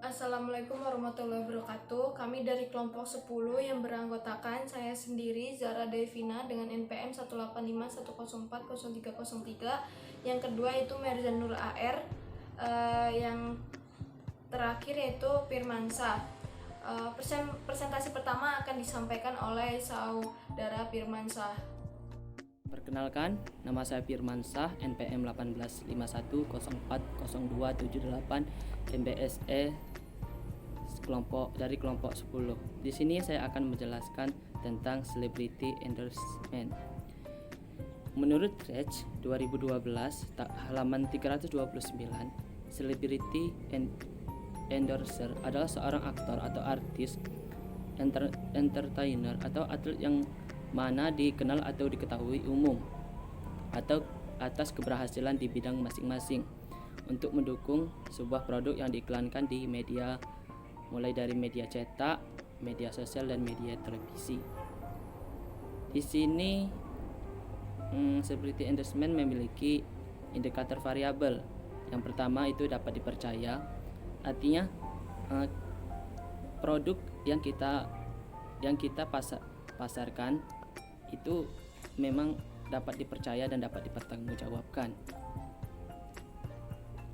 Assalamualaikum warahmatullahi wabarakatuh. Kami dari kelompok 10 yang beranggotakan saya sendiri Zara Devina dengan NPM 18510403003. Yang kedua itu Merzan Nur AR. Yang terakhir yaitu Firmansyah. Presentasi pertama akan disampaikan oleh Saudara Firmansyah. Perkenalkan, nama saya Firmansyah, NPM 1851040278 MBSE dari kelompok 10. Di sini saya akan menjelaskan tentang celebrity endorsement. Menurut Reach 2012 halaman 329, celebrity endorser adalah seorang aktor atau artis, entertainer atau atlet yang mana dikenal atau diketahui umum atau atas keberhasilan di bidang masing-masing untuk mendukung sebuah produk yang diiklankan di media, mulai dari media cetak, media sosial, dan media televisi. Di sini celebrity endorsement memiliki indikator variabel. Yang pertama itu dapat dipercaya, artinya produk yang kita pasarkan itu memang dapat dipercaya dan dapat dipertanggungjawabkan.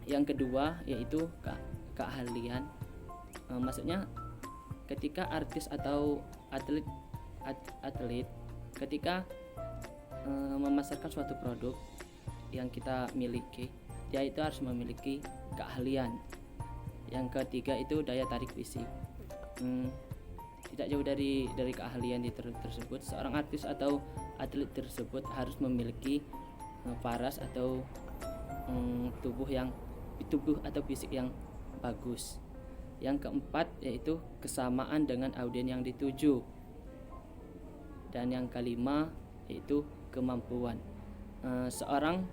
Yang kedua yaitu keahlian. Maksudnya ketika artis atau atlet ketika memasarkan suatu produk yang kita miliki, dia itu harus memiliki keahlian. Yang ketiga itu daya tarik fisik. Tidak jauh dari keahlian tersebut, seorang artis atau atlet tersebut harus memiliki paras atau tubuh atau fisik yang bagus. Yang keempat yaitu kesamaan dengan audiens yang dituju. Dan yang kelima yaitu kemampuan. Seorang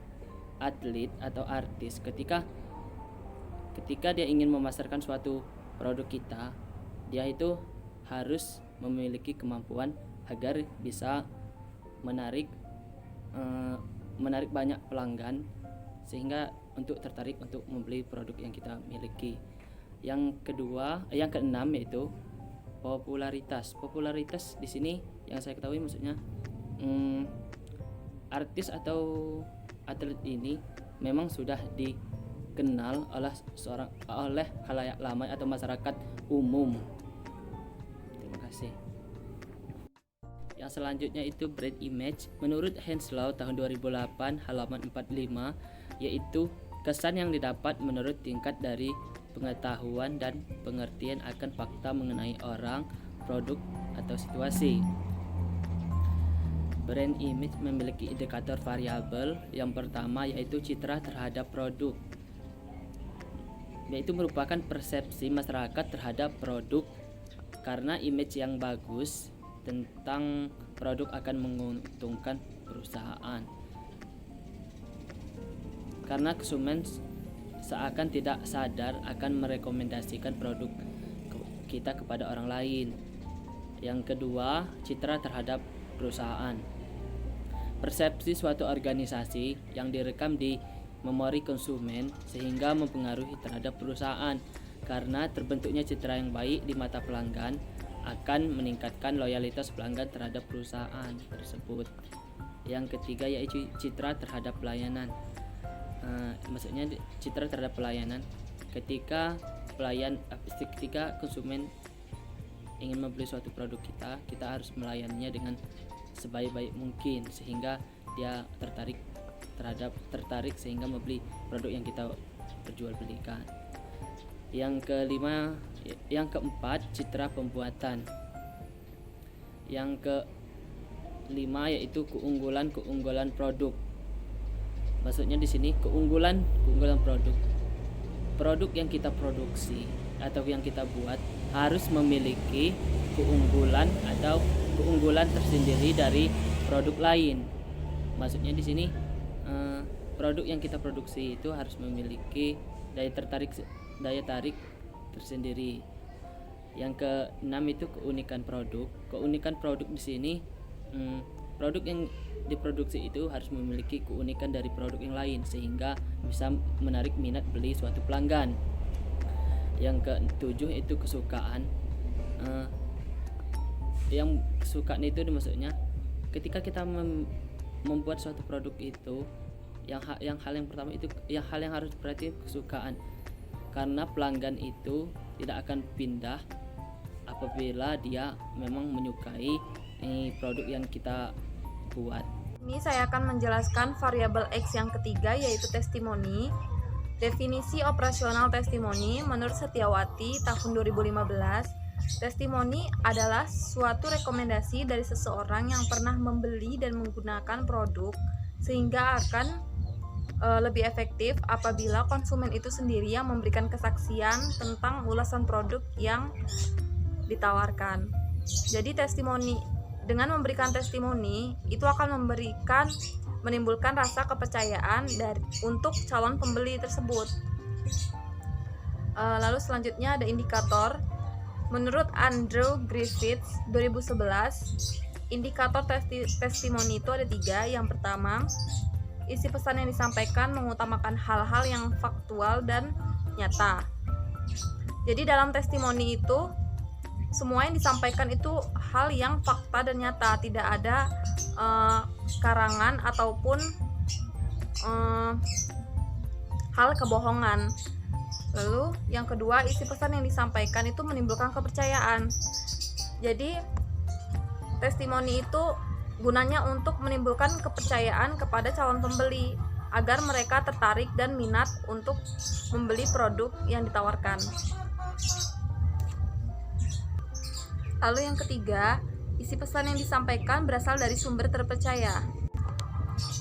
atlet atau artis ketika dia ingin memasarkan suatu produk kita, dia itu harus memiliki kemampuan agar bisa menarik banyak pelanggan sehingga untuk tertarik untuk membeli produk yang kita miliki. Yang keenam yaitu popularitas. Popularitas di sini yang saya ketahui maksudnya artis atau atlet ini memang sudah dikenal oleh khalayak ramai atau masyarakat umum. Yang selanjutnya itu brand image. Menurut Henslow tahun 2008 halaman 45, yaitu kesan yang didapat menurut tingkat dari pengetahuan dan pengertian akan fakta mengenai orang, produk, atau situasi. Brand image memiliki indikator variabel. Yang pertama yaitu citra terhadap produk, yaitu merupakan persepsi masyarakat terhadap produk. Karena image yang bagus tentang produk akan menguntungkan perusahaan. Karena konsumen seakan tidak sadar akan merekomendasikan produk kita kepada orang lain. Yang kedua, citra terhadap perusahaan. Persepsi suatu organisasi yang direkam di memori konsumen sehingga mempengaruhi terhadap perusahaan. Karena terbentuknya citra yang baik di mata pelanggan akan meningkatkan loyalitas pelanggan terhadap perusahaan tersebut. Yang ketiga yaitu citra terhadap pelayanan. Maksudnya citra terhadap pelayanan. Ketika konsumen ingin membeli suatu produk kita harus melayaninya dengan sebaik-baik mungkin sehingga dia tertarik sehingga membeli produk yang kita perjualbelikan. Yang keempat citra pembuatan. Yang kelima yaitu keunggulan produk. Maksudnya di sini keunggulan produk. Produk yang kita produksi atau yang kita buat harus memiliki keunggulan tersendiri dari produk lain. Maksudnya di sini produk yang kita produksi itu harus memiliki daya tarik tersendiri. Yang keenam itu keunikan produk. Keunikan produk di sini produk yang diproduksi itu harus memiliki keunikan dari produk yang lain sehingga bisa menarik minat beli suatu pelanggan. Yang ketujuh itu kesukaan. Yang kesukaan itu maksudnya ketika kita membuat suatu produk itu, hal yang pertama itu hal yang harus berarti kesukaan, karena pelanggan itu tidak akan pindah apabila dia memang menyukai produk yang kita buat. Ini saya akan menjelaskan variabel X yang ketiga, yaitu testimoni. Definisi operasional testimoni menurut Setiawati tahun 2015, testimoni adalah suatu rekomendasi dari seseorang yang pernah membeli dan menggunakan produk sehingga akan lebih efektif apabila konsumen itu sendiri yang memberikan kesaksian tentang ulasan produk yang ditawarkan. Jadi dengan memberikan testimoni itu akan menimbulkan rasa kepercayaan untuk calon pembeli tersebut. Lalu selanjutnya ada indikator. Menurut Andrew Griffiths 2011, indikator testimoni itu ada 3. Yang pertama, isi pesan yang disampaikan mengutamakan hal-hal yang faktual dan nyata. Jadi dalam testimoni itu semua yang disampaikan itu hal yang fakta dan nyata, tidak ada karangan ataupun hal kebohongan. Lalu yang kedua, isi pesan yang disampaikan itu menimbulkan kepercayaan. Jadi testimoni itu gunanya untuk menimbulkan kepercayaan kepada calon pembeli agar mereka tertarik dan minat untuk membeli produk yang ditawarkan. Lalu yang ketiga, isi pesan yang disampaikan berasal dari sumber terpercaya.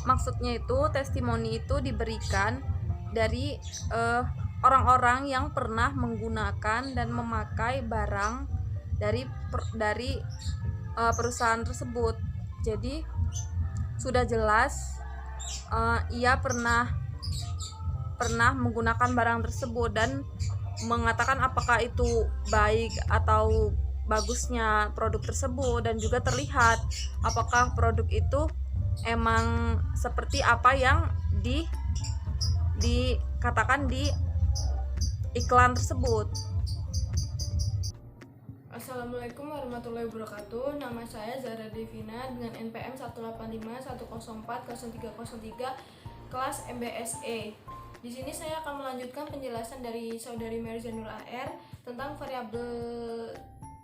Maksudnya itu testimoni itu diberikan dari orang-orang yang pernah menggunakan dan memakai barang dari perusahaan tersebut. Jadi sudah jelas ia pernah menggunakan barang tersebut dan mengatakan apakah itu baik atau bagusnya produk tersebut, dan juga terlihat apakah produk itu emang seperti apa yang dikatakan di iklan tersebut. Assalamualaikum warahmatullahi wabarakatuh. Nama saya Zara Devina dengan NPM 18510403003 kelas MBSE. Di sini saya akan melanjutkan penjelasan dari saudari Merzanul AR tentang variabel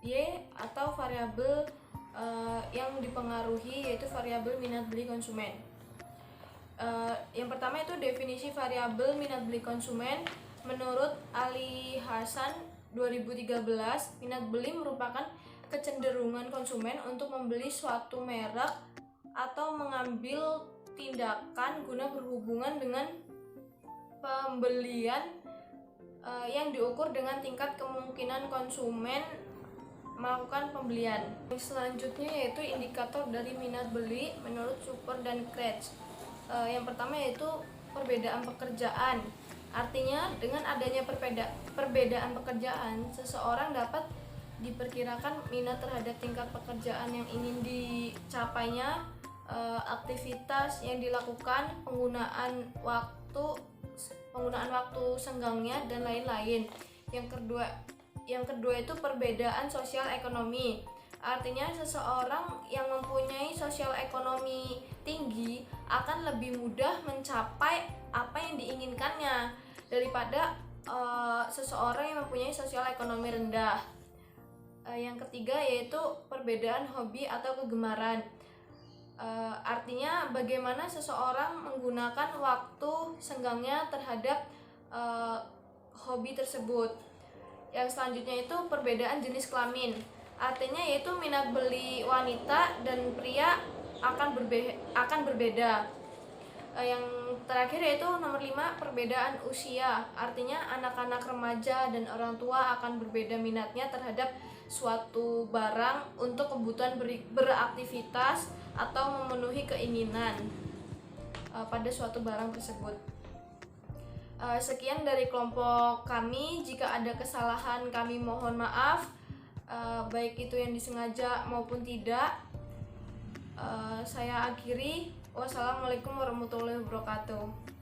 Y atau variabel yang dipengaruhi, yaitu variabel minat beli konsumen. Yang pertama itu definisi variabel minat beli konsumen. Menurut Ali Hasan 2013, minat beli merupakan kecenderungan konsumen untuk membeli suatu merek atau mengambil tindakan guna berhubungan dengan pembelian yang diukur dengan tingkat kemungkinan konsumen melakukan pembelian. Selanjutnya yaitu indikator dari minat beli menurut Super dan Kretsch. Yang pertama yaitu perbedaan pekerjaan. Artinya dengan adanya perbedaan pekerjaan, seseorang dapat diperkirakan minat terhadap tingkat pekerjaan yang ingin dicapainya, aktivitas yang dilakukan, penggunaan waktu senggangnya, dan lain-lain. Yang kedua itu perbedaan sosial ekonomi. Artinya seseorang yang mempunyai sosial ekonomi tinggi akan lebih mudah mencapai apa yang diinginkannya daripada seseorang yang mempunyai sosial ekonomi rendah. Yang ketiga yaitu perbedaan hobi atau kegemaran. Artinya bagaimana seseorang menggunakan waktu senggangnya terhadap hobi tersebut. Yang selanjutnya itu perbedaan jenis kelamin. Artinya yaitu minat beli wanita dan pria akan berbeda. Yang terakhir yaitu nomor 5, perbedaan usia. Artinya anak-anak remaja dan orang tua akan berbeda minatnya terhadap suatu barang untuk kebutuhan beraktivitas atau memenuhi keinginan pada suatu barang tersebut. Sekian dari kelompok kami. Jika ada kesalahan kami mohon maaf, baik itu yang disengaja maupun tidak. Saya akhiri. Wassalamualaikum warahmatullahi wabarakatuh.